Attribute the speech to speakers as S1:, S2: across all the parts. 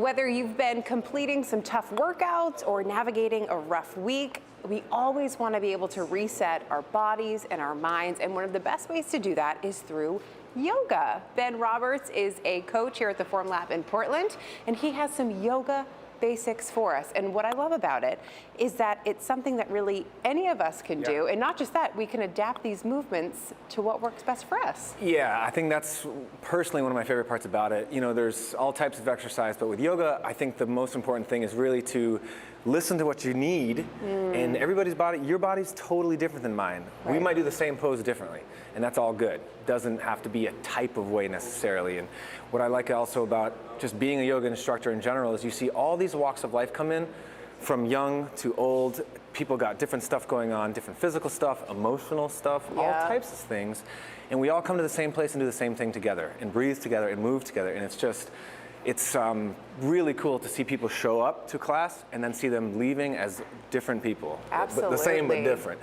S1: Whether you've been completing some tough workouts or navigating a rough week, we always want to be able to reset our bodies and our minds. And one of the best ways to do that is through yoga. Ben Roberts is a coach here at the Form Lab in Portland, and he has some yoga basics for us. And what I love about it is that it's something that really any of us can do. And not just that, we can adapt these movements to what works best for us.
S2: Yeah, I think that's personally one of my favorite parts about it. You know, there's all types of exercise, but with yoga, I think the most important thing is really to listen to what you need. And everybody's body, your body's totally different than mine.
S1: Right.
S2: We might do the same pose differently, and that's all good. Doesn't have to be a type of way necessarily. And what I like also about just being a yoga instructor in general is you see all these walks of life come in, from young to old. People got different stuff going on, different physical stuff, emotional stuff, all types of things. And we all come to the same place and do the same thing together, and breathe together and move together. And it's really cool to see people show up to class and then see them leaving as different people.
S1: Absolutely.
S2: The same but different.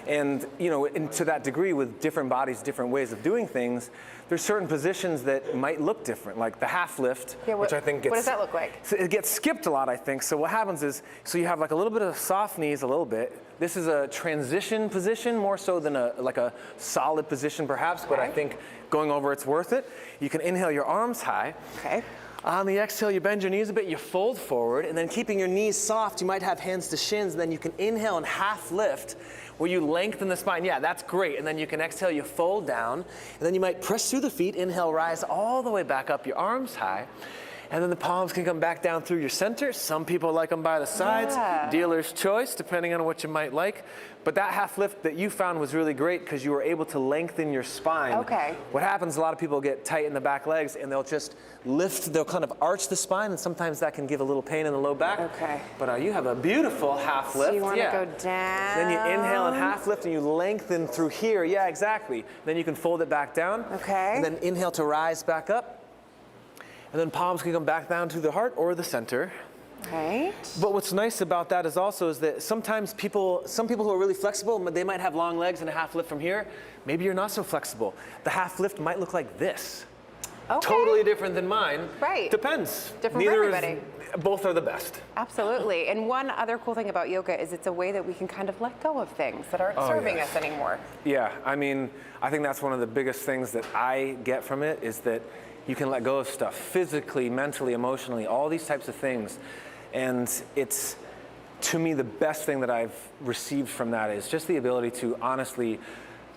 S2: And you know, and to that degree, with different bodies, different ways of doing things, there's certain positions that might look different, like the half lift, which I think gets...
S1: What does that look like?
S2: So it gets skipped a lot, I think. So what happens is, so you have like a little bit of soft knees, a little bit. This is a transition position, more so than like a solid position perhaps, but I think going over it's worth it. You can inhale your arms high.
S1: Okay.
S2: On the exhale, you bend your knees a bit, you fold forward, and then keeping your knees soft, you might have hands to shins, and then you can inhale and half lift, where you lengthen the spine. Yeah, that's great. And then you can exhale, you fold down, and then you might press through the feet, inhale, rise all the way back up, your arms high. And then the palms can come back down through your center. Some people like them by the sides. Dealer's choice, depending on what you might like. But that half lift that you found was really great because you were able to lengthen your spine.
S1: Okay.
S2: What happens, a lot of people get tight in the back legs and they'll just lift, they'll kind of arch the spine, and sometimes that can give a little pain in the low back.
S1: Okay.
S2: But you have a beautiful half lift.
S1: So you want to go down.
S2: Then you inhale and half lift and you lengthen through here. Yeah, exactly. Then you can fold it back down.
S1: Okay.
S2: And then inhale to rise back up. And then palms can come back down to the heart or the center.
S1: Right.
S2: But what's nice about that is that sometimes some people who are really flexible, they might have long legs and a half lift from here. Maybe you're not so flexible. The half lift might look like this.
S1: Okay.
S2: Totally different than mine.
S1: Right.
S2: Depends.
S1: Different for everybody.
S2: Both are the best.
S1: Absolutely. And one other cool thing about yoga is it's a way that we can kind of let go of things that aren't serving us anymore.
S2: Yeah, I mean, I think that's one of the biggest things that I get from it is that you can let go of stuff physically, mentally, emotionally, all these types of things. And it's, to me, the best thing that I've received from that is just the ability to honestly,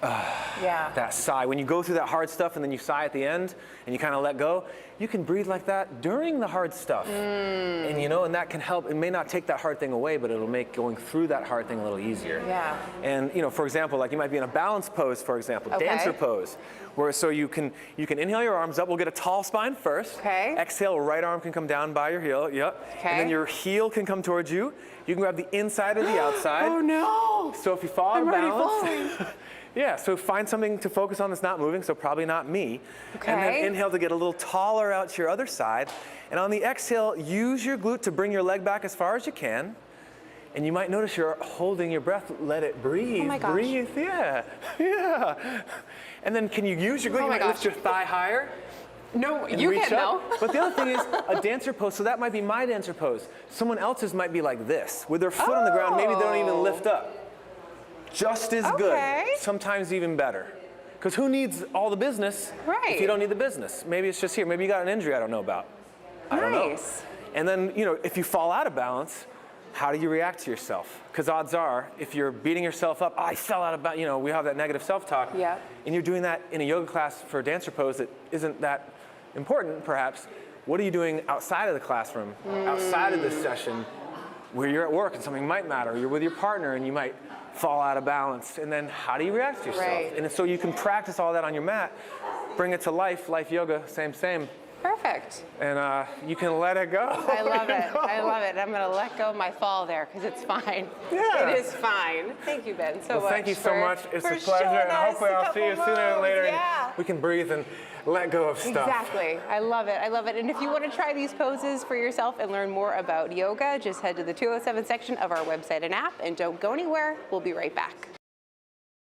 S2: that sigh. When you go through that hard stuff and then you sigh at the end and you kind of let go, you can breathe like that during the hard stuff. And you know, and that can help. It may not take that hard thing away, but it'll make going through that hard thing a little easier.
S1: Yeah.
S2: And you know, for example, like you might be in a balance pose, for example, dancer pose, where so you can inhale your arms up. We'll get a tall spine first.
S1: Okay.
S2: Exhale, right arm can come down by your heel. Yep.
S1: Okay.
S2: And then your heel can come towards you. You can grab the inside or the outside.
S1: Oh no!
S2: So if you fall out of balance, yeah, so find something to focus on that's not moving, so probably not me.
S1: Okay.
S2: And then inhale to get a little taller out to your other side. And on the exhale, use your glute to bring your leg back as far as you can. And you might notice you're holding your breath. Let it breathe.
S1: Oh my gosh.
S2: Breathe, yeah. And then can you use your glute? You might lift your thigh higher.
S1: No, you can't know.
S2: But the other thing is a dancer pose, so that might be my dancer pose. Someone else's might be like this, with their foot on the ground, maybe they don't even lift up. Just as good, sometimes even better. Because who needs all the business if you don't need the business? Maybe it's just here, maybe you got an injury I don't know about. I don't know. And then, you know, if you fall out of balance, how do you react to yourself? Because odds are, if you're beating yourself up, I fell out of balance, you know, we have that negative self-talk. Yeah. And you're doing that in a yoga class for a dancer pose that isn't that important, perhaps. What are you doing outside of the classroom, outside of this session, where you're at work and something might matter, you're with your partner and you might fall out of balance, and then how do you react to yourself? And so you can practice all that on your mat, bring it to life yoga, same.
S1: Perfect.
S2: And you can let it go.
S1: I love it. I love it. I'm going to let go of my fall there because it's fine. Yeah. It is fine. Thank you, Ben, so much.
S2: Thank you so much. It's a pleasure. And hopefully I'll see you sooner than later.
S1: Yeah.
S2: And we can breathe and let go of stuff.
S1: Exactly. I love it. I love it. And if you want to try these poses for yourself and learn more about yoga, just head to the 207 section of our website and app. And don't go anywhere. We'll be right back.